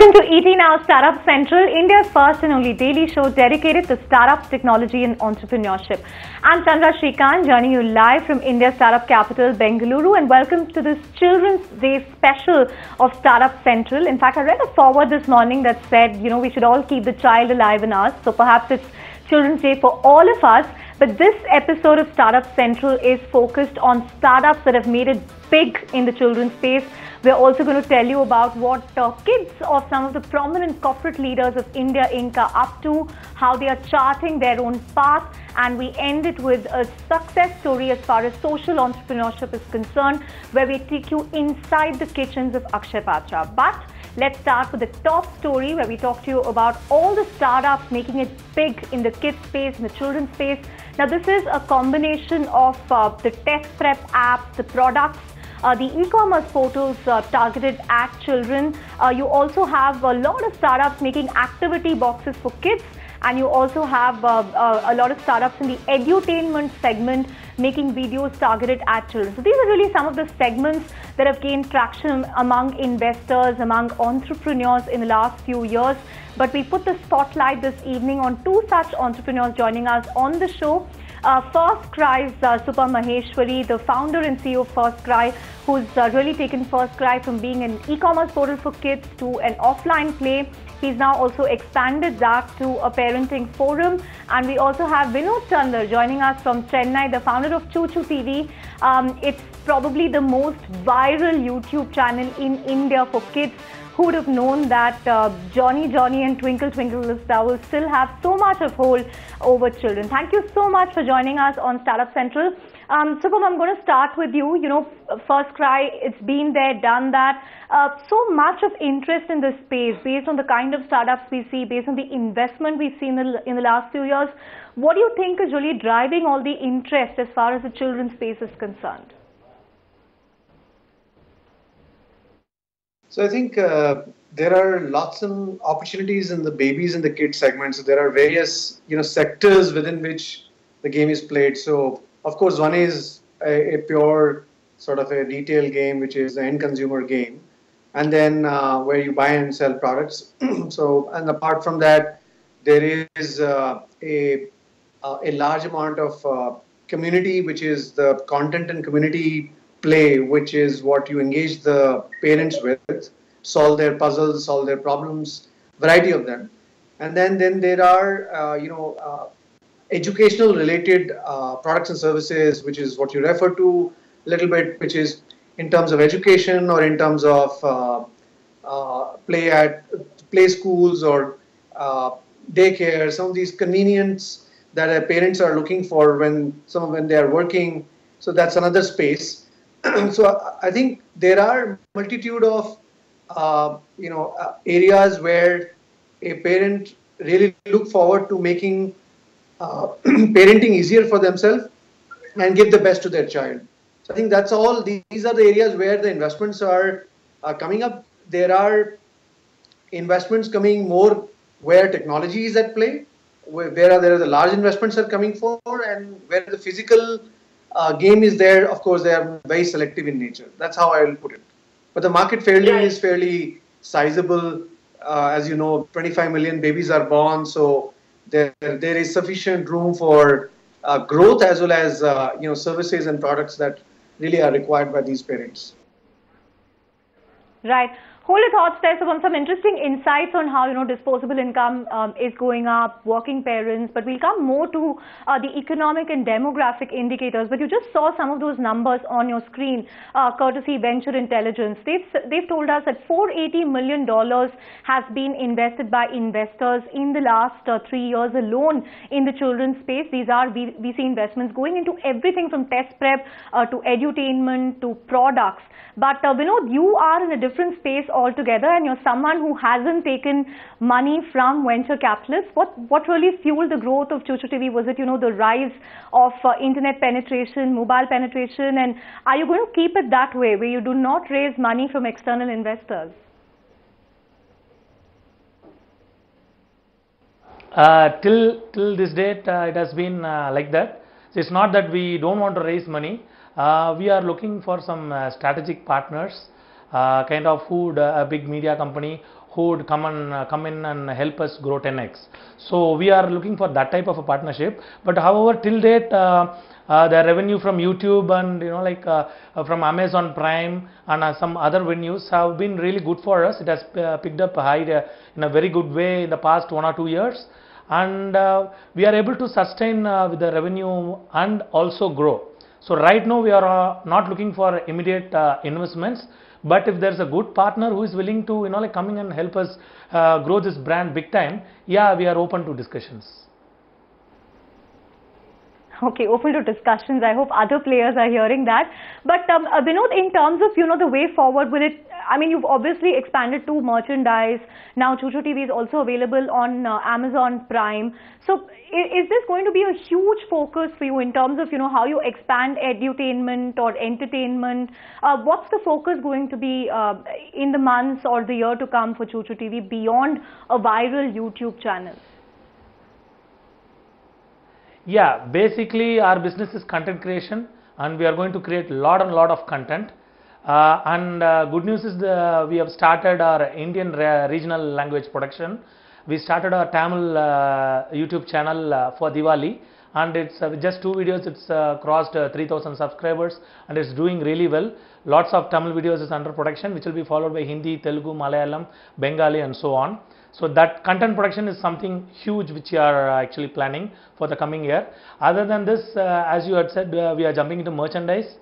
Welcome to ET Now Startup Central, India's first and only daily show dedicated to startups, technology and entrepreneurship. I'm Chandra Shrikant, joining you live from India's startup capital, Bengaluru, and welcome to this Children's Day special of Startup Central. In fact, I read a foreword this morning that said, we should all keep the child alive in us. So perhaps it's Children's Day for all of us. But this episode of Startup Central is focused on startups that have made it big in the children's space. We're also going to tell you about what kids of some of the prominent corporate leaders of India Inc. are up to, how they are charting their own path, and we end it with a success story as far as social entrepreneurship is concerned, where we take you inside the kitchens of Akshay Patra. But let's start with the top story, where we talk to you about all the startups making it big in the kids space, in the children's space. Now, this is a combination of the test prep apps, the products, the e-commerce portals targeted at children. You also have a lot of startups making activity boxes for kids, and you also have a lot of startups in the edutainment segment making videos targeted at children. So these are really some of the segments that have gained traction among investors, among entrepreneurs in the last few years. But we put the spotlight this evening on two such entrepreneurs joining us on the show. FirstCry's Supa Maheshwari, the founder and CEO of FirstCry, who's really taken FirstCry from being an e-commerce portal for kids to an offline play. He's now also expanded that to a parenting forum. And we also have Vinod Chandler joining us from Chennai, the founder of ChuchuTV. It's probably the most viral YouTube channel in India for kids. Who would have known that Johnny and Twinkle Twinkle Little Star will still have so much of hold over children. Thank you so much for joining us on Startup Central. Supam, I'm going to start with you. FirstCry, it's been there, done that. So much of interest in this space based on the kind of startups we see, based on the investment we've seen in the last few years. What do you think is really driving all the interest as far as the children's space is concerned? So I think there are lots of opportunities in the babies and the kids segment. So there are various sectors within which the game is played. So of course one is a pure sort of a retail game, which is the end consumer game, and then where you buy and sell products. So, and apart from that, there is a large amount of community, which is the content and community play, which is what you engage the parents with, solve their puzzles, solve their problems, variety of them. And then there are educational related products and services, which is what you refer to a little bit, which is in terms of education or in terms of play schools or daycare, some of these convenience that parents are looking for when they are working. So that's another space. So I think there are multitude of areas where a parent really look forward to making parenting easier for themselves and give the best to their child. So I think that's all. These are the areas where the investments are coming up. There are investments coming more where technology is at play, where there are the large investments are coming forward, and where the physical game is there. Of course, they are very selective in nature. That's how I will put it. But the market is fairly sizable. As you know, 25 million babies are born, so there is sufficient room for growth as well as services and products that really are required by these parents. Right. Hold your thoughts there. So some interesting insights on how disposable income is going up, working parents, but we'll come more to the economic and demographic indicators. But you just saw some of those numbers on your screen, courtesy Venture Intelligence. They've told us that $480 million has been invested by investors in the last 3 years alone in the children's space. These are VC investments going into everything from test prep to edutainment to products. But Vinod, you are in a different space altogether, and you're someone who hasn't taken money from venture capitalists. What really fueled the growth of ChuchuTV? Was it the rise of internet penetration, mobile penetration, and are you going to keep it that way, where you do not raise money from external investors? Till this date, it has been like that. So it's not that we don't want to raise money. We are looking for some strategic partners, kind of food, a big media company who would come in and help us grow 10x. So we are looking for that type of a partnership. But however, till date, the revenue from YouTube and from Amazon Prime and some other venues have been really good for us. It has picked up high in a very good way in the past 1 or 2 years, and we are able to sustain with the revenue and also grow. So right now we are not looking for immediate investments, but if there is a good partner who is willing to come in and help us grow this brand big time, yeah, we are open to discussions. Okay, open to discussions. I hope other players are hearing that. But Vinod, in terms of the way forward, will it? I mean, you've obviously expanded to merchandise. Now ChuchuTV is also available on Amazon Prime. So is this going to be a huge focus for you in terms of how you expand edutainment or entertainment? What's the focus going to be in the months or the year to come for ChuchuTV beyond a viral YouTube channel? Yeah, basically our business is content creation, and we are going to create lot of content. Good news is we have started our Indian regional language production. We started our Tamil YouTube channel for Diwali, and it's just 2 videos. It's crossed 3,000 subscribers, and it's doing really well. Lots of Tamil videos is under production, which will be followed by Hindi, Telugu, Malayalam, Bengali, and so on. So that content production is something huge which we are actually planning for the coming year. Other than this, as you had said, we are jumping into merchandise.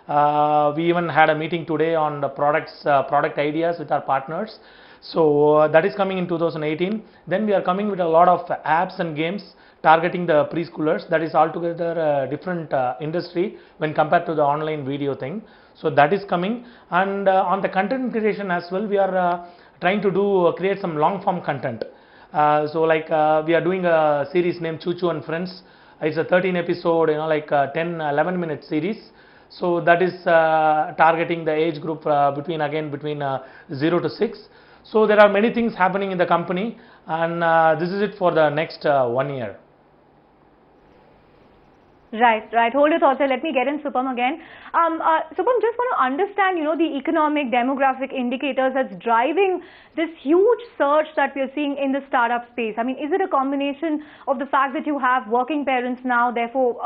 We even had a meeting today on the product ideas with our partners. So that is coming in 2018. Then we are coming with a lot of apps and games targeting the preschoolers. That is altogether a different industry when compared to the online video thing. So that is coming. And on the content creation as well, we are trying to create some long form content. We are doing a series named Chuchu and Friends. It's a 13 episode, 10-11 minute series. So that is targeting the age group between 0 to 6. So there are many things happening in the company, and this is it for the next 1 year. Right. Hold your thoughts there. Let me get in Supam again. Supam, just want to understand, the economic demographic indicators that's driving this huge surge that we're seeing in the startup space. I mean, is it a combination of the fact that you have working parents now, therefore,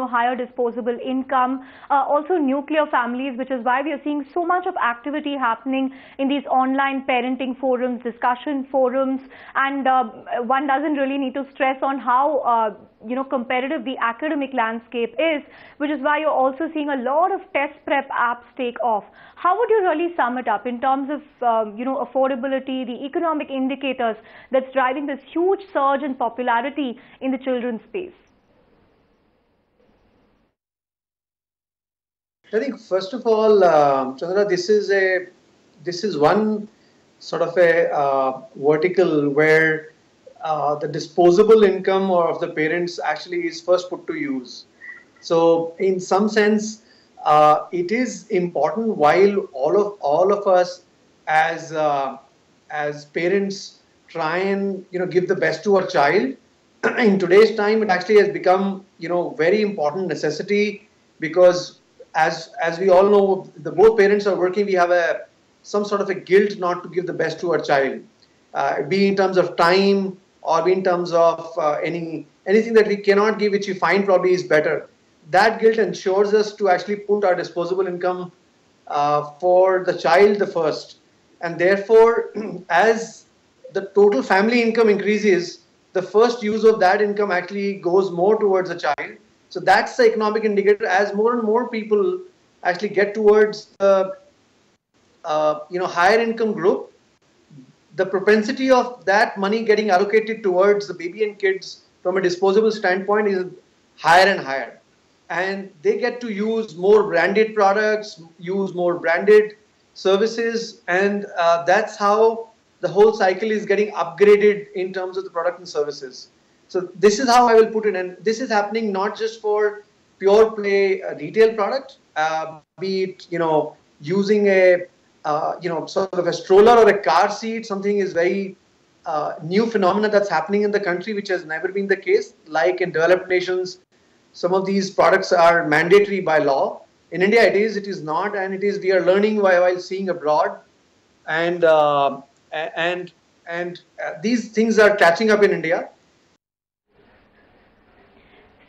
higher disposable income, also nuclear families, which is why we are seeing so much of activity happening in these online parenting forums, discussion forums, and one doesn't really need to stress on how competitive the academic landscape is, which is why you're also seeing a lot of test prep apps take off. How would you really sum it up in terms of affordability, the economic indicators that's driving this huge surge in popularity in the children's space? I think first of all, Chandra, this is one sort of a vertical where the disposable income of the parents actually is first put to use. So in some sense, it is important while all of us as parents try and give the best to our child. In today's time, it actually has become very important necessity, because as we all know, both parents are working. We have some sort of a guilt not to give the best to our child, be in terms of time or be in terms of anything that we cannot give, which we find probably is better. That guilt ensures us to actually put our disposable income for the child the first, and therefore as the total family income increases, the first use of that income actually goes more towards the child. So that's the economic indicator. As more and more people actually get towards the higher income group, the propensity of that money getting allocated towards the baby and kids from a disposable standpoint is higher and higher. And they get to use more branded products, use more branded services, and that's how the whole cycle is getting upgraded in terms of the product and services. So this is how I will put it, and this is happening not just for pure play retail product, be it using a sort of a stroller or a car seat. Something is very new phenomena that's happening in the country, which has never been the case. Like in developed nations, some of these products are mandatory by law. In India, it is not, and it is. We are learning while seeing abroad, and And these things are catching up in India.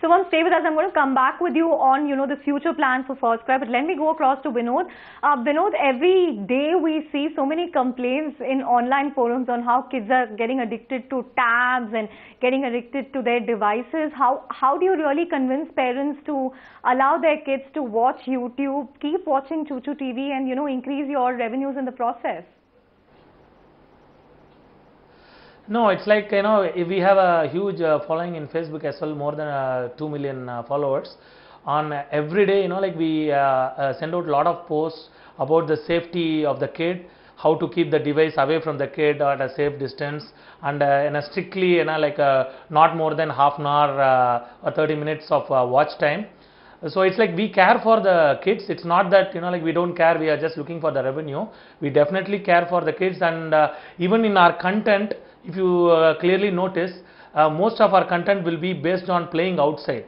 So, stay with us. I'm going to come back with you on, the future plans for FirstCry. But let me go across to Vinod. Vinod, every day we see so many complaints in online forums on how kids are getting addicted to tabs and getting addicted to their devices. How do you really convince parents to allow their kids to watch YouTube, keep watching ChuchuTV, and, increase your revenues in the process? No, it's like, we have a huge following in Facebook as well, more than 2 million followers. On every day, we send out a lot of posts about the safety of the kid, how to keep the device away from the kid at a safe distance, and in a strictly, not more than half an hour or 30 minutes of watch time. So it's like we care for the kids. It's not that we don't care, we are just looking for the revenue. We definitely care for the kids, and even in our content, if you clearly notice, most of our content will be based on playing outside,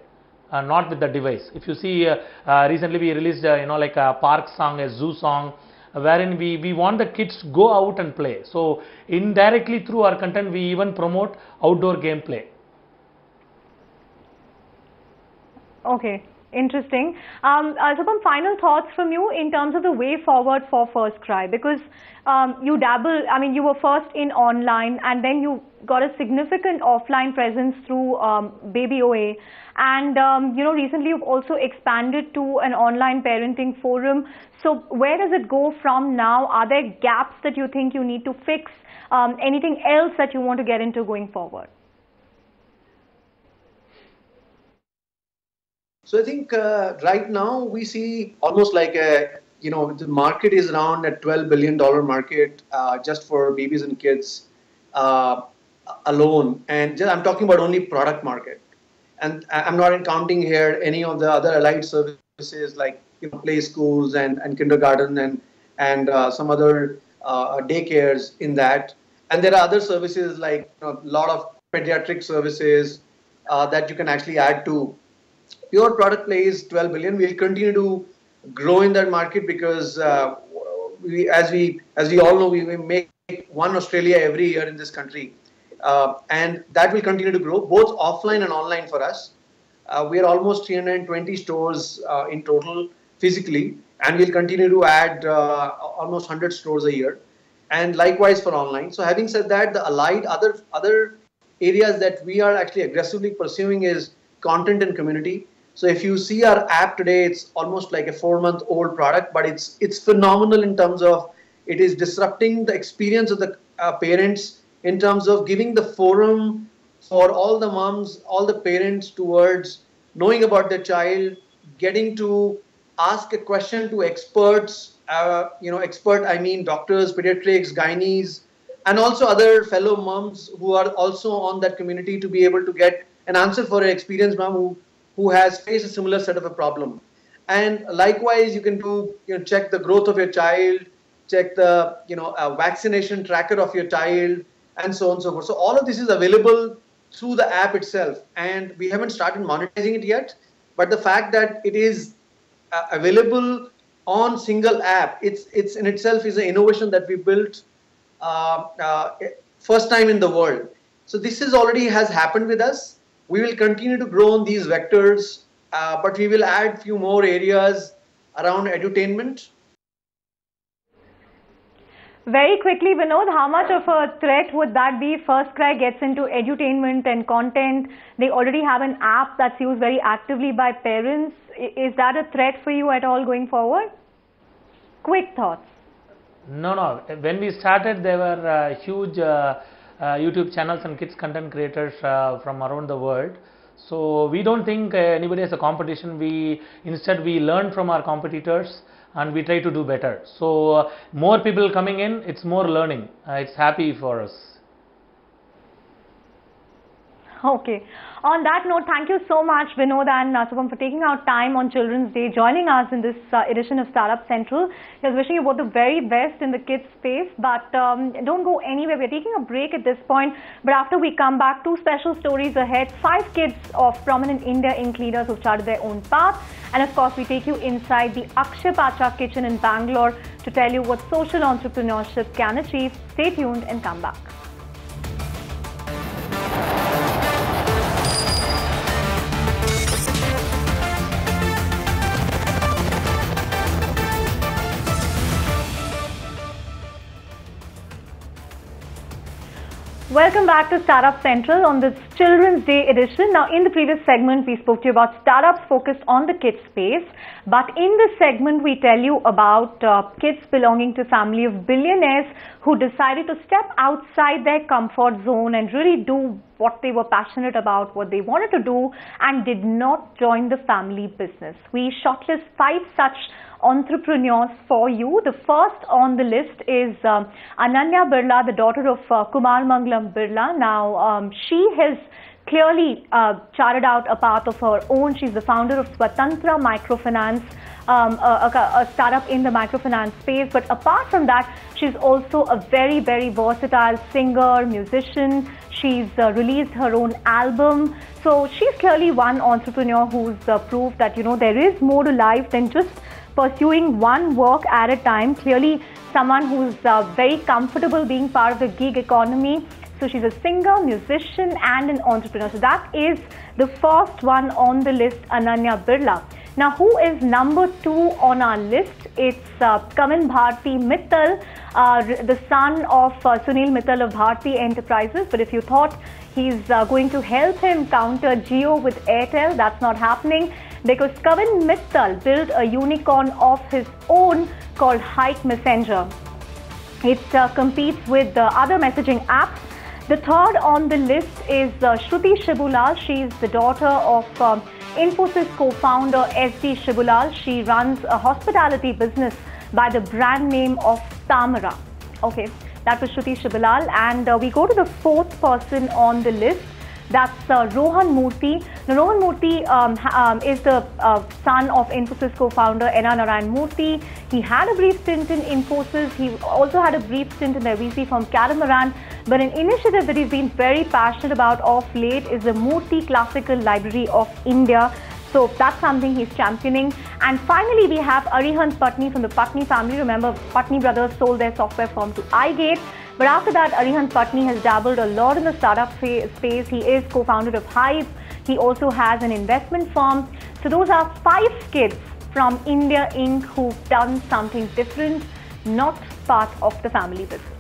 not with the device. If you see, recently we released like a park song, a zoo song, wherein we want the kids to go out and play. So indirectly through our content, we even promote outdoor gameplay. Okay. Interesting. Some final thoughts from you in terms of the way forward for FirstCry, because you dabble, you were first in online and then you got a significant offline presence through Baby OA, and recently you've also expanded to an online parenting forum. So where does it go from now? Are there gaps that you think you need to fix? Anything else that you want to get into going forward? So I think right now we see almost like the market is around a $12 billion market just for babies and kids alone. And I'm talking about only product market. And I'm not counting here any of the other allied services like play schools and kindergarten and some other daycares in that. And there are other services like a lot of pediatric services that you can actually add to. Pure product play is 12 billion. We'll continue to grow in that market because as we all know, we make one Australia every year in this country, and that will continue to grow both offline and online for us. We are almost 320 stores in total physically, and we'll continue to add almost 100 stores a year, and likewise for online. So having said that, the allied other areas that we are actually aggressively pursuing is content and community. So if you see our app today, it's almost like a 4-month-old product, but it's phenomenal in terms of it is disrupting the experience of the parents in terms of giving the forum for all the moms, all the parents towards knowing about their child, getting to ask a question to experts, I mean doctors, pediatrics, gynaes, and also other fellow moms who are also on that community to be able to get an answer for an experienced mom who has faced a similar set of a problem. And likewise, you can do, check the growth of your child, check the, vaccination tracker of your child, and so on and so forth. So all of this is available through the app itself. And we haven't started monetizing it yet, but the fact that it is available on single app, it's in itself is an innovation that we built first time in the world. So this is already has happened with us. We will continue to grow on these vectors, but we will add few more areas around edutainment. Very quickly, Vinod, how much of a threat would that be? FirstCry gets into edutainment and content. They already have an app that's used very actively by parents. Is that a threat for you at all going forward? Quick thoughts. No. When we started, there were huge YouTube channels and kids content creators from around the world. So we don't think anybody has a competition. Instead we learn from our competitors and we try to do better. So more people coming in, it's more learning. It's happy for us. Okay. On that note, thank you so much, Vinod and Shubham, for taking out time on Children's Day, joining us in this edition of Startup Central. I was wishing you both the very best in the kids space, but don't go anywhere. We're taking a break at this point, but after we come back, 2 special stories ahead. 5 kids of prominent India Inc. leaders who've charted their own path. And of course, we take you inside the Akshay Pacha kitchen in Bangalore to tell you what social entrepreneurship can achieve. Stay tuned and come back. Welcome back to Startup Central on this Children's Day edition. Now, in the previous segment, we spoke to you about startups focused on the kids space. But in this segment, we tell you about kids belonging to family of billionaires who decided to step outside their comfort zone and really do what they were passionate about, what they wanted to do, and did not join the family business. We shortlist 5 such entrepreneurs for you. The first on the list is Ananya Birla, the daughter of Kumar Mangalam Birla. Now, she has clearly charted out a path of her own. She's the founder of Swatantra Microfinance, a startup in the microfinance space. But apart from that, she's also a very, very versatile singer, musician. She's released her own album. So she's clearly one entrepreneur who's proved that, there is more to life than just pursuing one work at a time. Clearly someone who's very comfortable being part of the gig economy. So she's a singer, musician and an entrepreneur. So that is the first one on the list, Ananya Birla. Now, who is number 2 on our list? It's Kamin Bharti Mittal, the son of Sunil Mittal of Bharti Enterprises. But if you thought he's going to help him counter Jio with Airtel, that's not happening, because Kamin Mittal built a unicorn of his own called Hike Messenger. It competes with other messaging apps. The third on the list is Shruti Shibulal. She's the daughter of Infosys co-founder S.D. Shibulal. She runs a hospitality business by the brand name of Tamara. Okay, that was Shruti Shibulal. And we go to the 4th person on the list. That's Rohan Murthy. Now, Rohan Murthy is the son of Infosys co-founder N.R. Narayan Murthy. He had a brief stint in Infosys. He also had a brief stint in the VC firm Catamaran. But an initiative that he's been very passionate about of late is the Murthy Classical Library of India. So that's something he's championing. And finally, we have Arihant Patni from the Patni family. Remember, Patni brothers sold their software firm to iGate. But after that, Arihant Patni has dabbled a lot in the startup space. He is co-founder of Hive. He also has an investment firm. So those are 5 kids from India Inc. who've done something different, not part of the family business.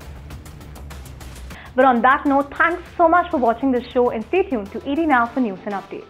But on that note, thanks so much for watching this show and stay tuned to ED Now for news and updates.